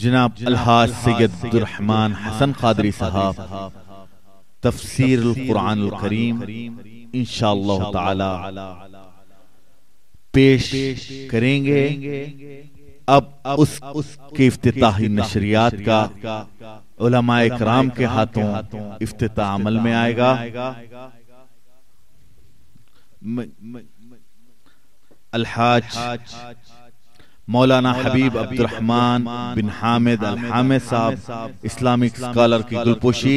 جناب الحاج سید عبدالرحمن حسن قادری صاحب تفسیر القرآن الکریم انشاءاللہ تعالی پیش کریں گے۔ اب اس کے افتتاحی نشریات کا علماء اکرام کے ہاتھوں افتتاح عمل میں آئے گا۔ الحاج مولانا حبیب عبدالرحمن بن حامد الحامد صاحب اسلامک اسکالر کی گلپوشی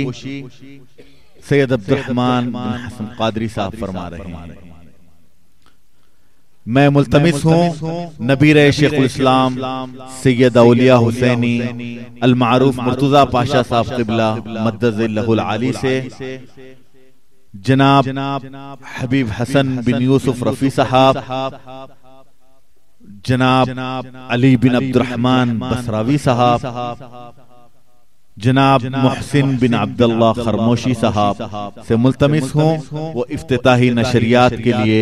سید عبدالرحمن بن حسن قادری صاحب فرما رہے ہیں۔ میں ملتمس ہوں نبیر شیخ الاسلام سید اولیاء حسینی المعروف مرتضی پاشا صاحب قبلہ مدد اللہ العالی سے جناب حبیب حسن بن یوسف رفیع صاحب، جناب علی بن عبدالرحمن بصراوی صاحب، جناب محسن بن عبداللہ خرموشی صاحب سے ملتمس ہوں وہ افتتاحی نشریات کے لیے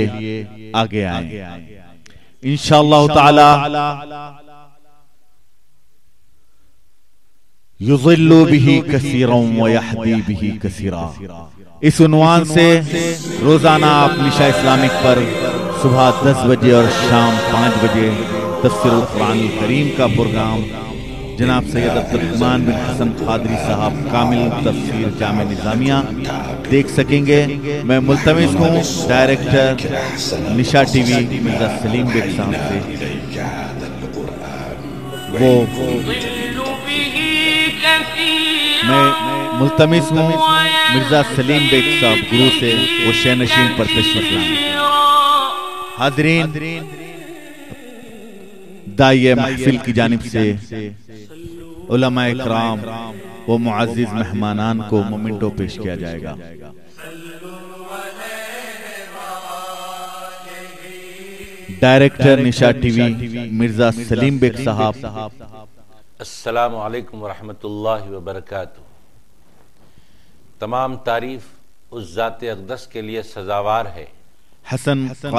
آگے آئیں انشاءاللہ تعالی۔ یضل بہ کثیرا ویہدی بہ کثیرا، اس عنوان سے روزانہ آپ نشا اسلامک پر صبح 10 بجے اور شام 5 بجے تفسیر القرآن الکریم کا پروگرام جناب سید عبدالرحمن بن حسن قادری صاحب کامل تفسیر جامع نظامیہ دیکھ سکیں گے۔ میں ملتمس ہوں ڈائریکٹر نشا ٹی وی مرزا سلیم بیگ صاحب سے میں ملتمس ہوں مرزا سلیم بیگ صاحب گرو سے وہ شینشین پر تشریف لائیں۔ حاضرین، داعیہ محفل کی جانب سے علماء اکرام و معزز مہمانان کو مومنٹو پیش کیا جائے گا۔ ڈائریکٹر نشا ٹی وی مرزا سلیم بیگ صاحب۔ السلام علیکم ورحمۃ اللہ وبرکاتہ۔ تمام تعریف اس ذات اقدس کے لیے سزاوار ہے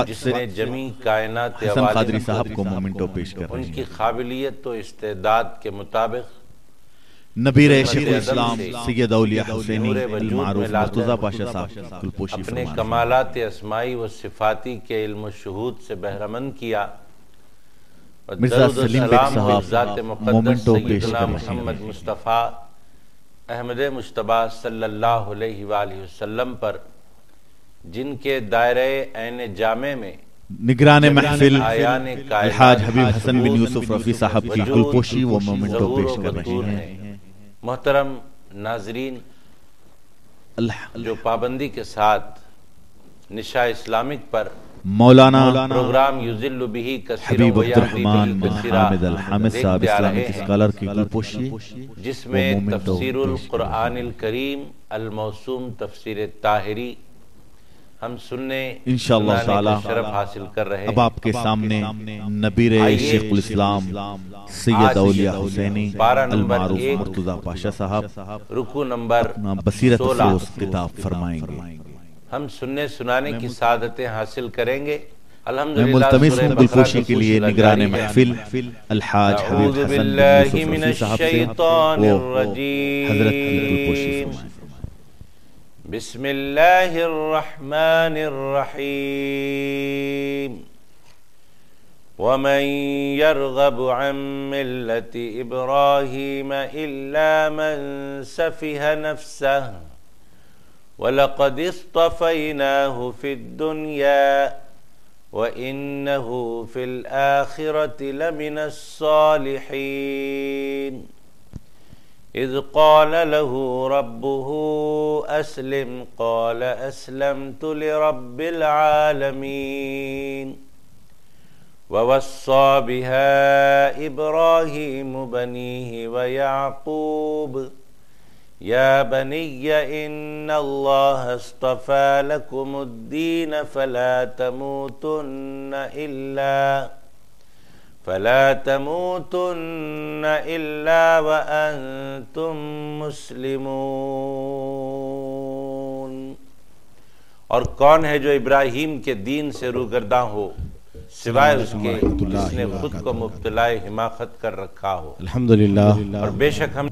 جس نے جمی کائنات حسن قادری صاحب کو مومنٹو پیش کر رہے ہیں۔ ان کی قابلیت و استعداد کے مطابق نبیر شیخ الاسلام سید اولیاء حسینی المعروف مرتضی پاشا صاحب گلپوشی اپنے کمالات اسمائی و صفاتی کے علم و شہود سے بہرمند کیا۔ مرزا سلیم بیگ صاحب ذات مقدس سیدنا محمد مصطفیٰ احمد مجتبیٰ صلی اللہ علیہ وآلہ وسلم پر جن کے دائرہ عین جامع میں نگران محفل الحاج حبیب حسن بن یوسف رفیع صاحب کی گلپوشی وہ مومنٹو پیش کر رہے ہیں۔ محترم ناظرین، جو پابندی کے ساتھ نشا اسلامک پر مولانا پروگرام یضل بہ کثیرا حبیب ویہدی عبدالرحمن بہ بن کثیرا حامد الحامد صاحب اسلامک اسکالر کی گلپوشی جس میں تفسیر القرآن الکریم الموسوم تفسیر طاہری ہم سننے انشاءاللہ تعالی شرف حاصل کر رہے ہیں۔ اب آپ کے سامنے نبیر شیخ الاسلام سید اولیاء حسینی المعروف مرتضی پاشا صاحب رکوع نمبر بصیرت 16 افروز خطاب فرمائیں گے۔ ہم سننے سنانے کی سعادتیں حاصل کریں گے۔ میں الحمدللہ ملتمس ہوں گلپوشی کے لیے نگران محفل الحاج حبیب اعوذ حسن بن باللہ یوسف من رفیع صاحب سے الشیطان وہ الرجیم حضرت کی گلپوشی فرمائیں۔ بسم اللہ الرحمن الرحیم ومن يرغب عن ملة إبراهيم إلا من سفه نفسه وَلَقَدِ اصْطَفَيْنَاهُ فِي الدُّنْيَا وَإِنَّهُ فِي الْآخِرَةِ لَمِنَ الصَّالِحِينَ إِذْ قَالَ لَهُ رَبُّهُ أَسْلِمْ قَالَ أَسْلَمْتُ لِرَبِّ الْعَالَمِينَ وَوَصَّى بِهَا إِبْرَاهِيمُ بَنِيهِ وَيَعْقُوبُ يَا بَنِيَّ إِنَّ اللَّهَ اصْطَفَى لَكُمُ الدِّينَ فَلَا تَمُوتُنَّ إِلَّا وَأَنْتُمْ مُسْلِمُونَ۔ اور کون ہے جو ابراہیم کے دین سے روگرداں ہو سوائے اس کے جس نے خود کو مبتلا حماقت کر رکھا ہو۔ الحمدللہ اور بے شک ہم